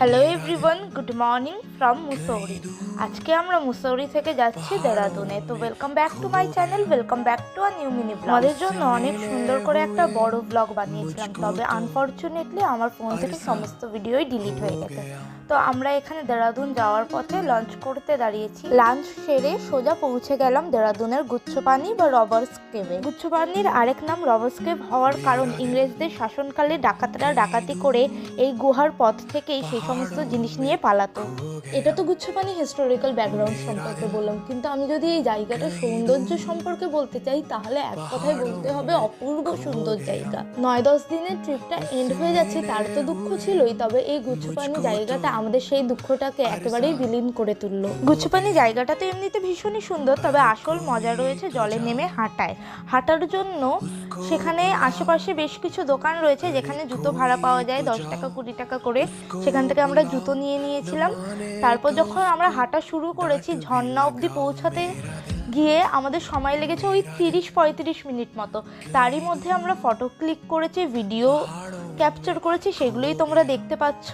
Hello everyone, good morning from Mussoorie. আজকে আমরা মুসৌরি থেকে যাচ্ছি দেরাদুনে। তো welcome back to my channel, welcome back to a new mini blog. আমাদের জন্য অনেক সুন্দর করে একটা বড় ব্লগ বানিয়েছিলাম, তবে আনফরচুনেটলি আমার ফোন থেকে সমস্ত ভিডিওই ডিলিট হয়ে গেছে। তো আমরা এখানে দেরাদুন যাওয়ার পথে লাঞ্চ করতে দাঁড়িয়েছি। লাঞ্চ সেরে সোজা পৌঁছে গেলাম দেরাদুনের গুচ্ছপানি বা রবার্স কেভে। গুচ্ছপানির আরেক নাম রবার্স কেভ হওয়ার কারণ ইংরেজদের শাসনকালে ডাকাতরা ডাকাতি করে এই গুহার পথ থেকেই সেই সমস্ত জিনিস নিয়ে পালাতো। এটা তো গুচ্ছপানি হিস্টোরিক্যাল ব্যাকগ্রাউন্ড সম্পর্কে বললাম, কিন্তু আমি যদি এই জায়গাটার সৌন্দর্য সম্পর্কে বলতে চাই তাহলে এক কথায় বলতে হবে অপূর্ব সুন্দর জায়গা। 9-10 দিনের ট্রিপটা এন্ড হয়ে যাচ্ছে, তার তো দুঃখ ছিলই, তবে এই গুচ্ছপানি জায়গাটা আমাদের সেই দুঃখটাকে একেবারেই বিলীন করে তুললো। গুচ্ছপানি জায়গাটা তো এমনিতে ভীষণই সুন্দর, তবে আসল মজা রয়েছে জলে নেমে হাঁটার জন্য। সেখানে আশেপাশে বেশ কিছু দোকান রয়েছে যেখানে জুতো ভাড়া পাওয়া যায় 10 টাকা 20 টাকা করে। সেখান থেকে আমরা জুতো নিয়েছিলাম। তারপর যখন আমরা হাঁটা শুরু করেছি, ঝর্ণা অবধি পৌঁছাতে গিয়ে আমাদের সময় লেগেছে ওই 30-35 মিনিট মতো। তারই মধ্যে আমরা ফটো ক্লিক করেছি, ভিডিও ক্যাপচার করেছি, সেগুলোই তোমরা দেখতে পাচ্ছ।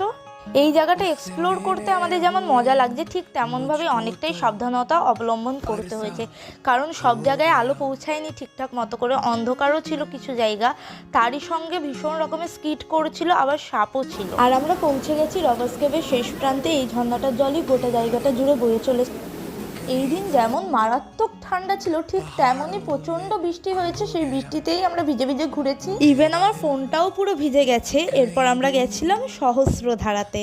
এই জায়গাটা এক্সপ্লোর করতে আমাদের যেমন মজা লাগছে, ঠিক তেমনভাবে অনেকটাই সাবধানতা অবলম্বন করতে হয়েছে, কারণ সব জায়গায় আলো পৌঁছায়নি ঠিকঠাক মতো করে, অন্ধকারও ছিল কিছু জায়গা, তারই সঙ্গে ভীষণ রকমের স্কিট করেছিল, আবার সাপও ছিল। আর আমরা পৌঁছে গেছি রবার্স কেভের শেষ প্রান্তে। এই ঝর্ণাটার জলই গোটা জায়গাটা জুড়ে বয়ে চলেছে। এই দিন যেমন মারাত্মক ঠান্ডা ছিল, ঠিক তেমনই প্রচণ্ড বৃষ্টি হয়েছে। সেই বৃষ্টিতেই আমরা ভিজে ভিজে ঘুরেছি, ইভেন আমার ফোনটাও পুরো ভিজে গেছে। এরপর আমরা গেছিলাম সহস্রধারাতে।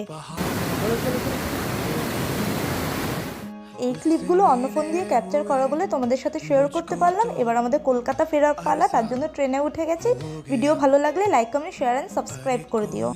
এই ক্লিপগুলো অন্য ফোন দিয়ে ক্যাপচার করা বলে তোমাদের সাথে শেয়ার করতে পারলাম। এবার আমাদের কলকাতা ফেরার পালা, তার জন্য ট্রেনে উঠে গেছি। ভিডিও ভালো লাগলে like, comment, share and subscribe করে দিও।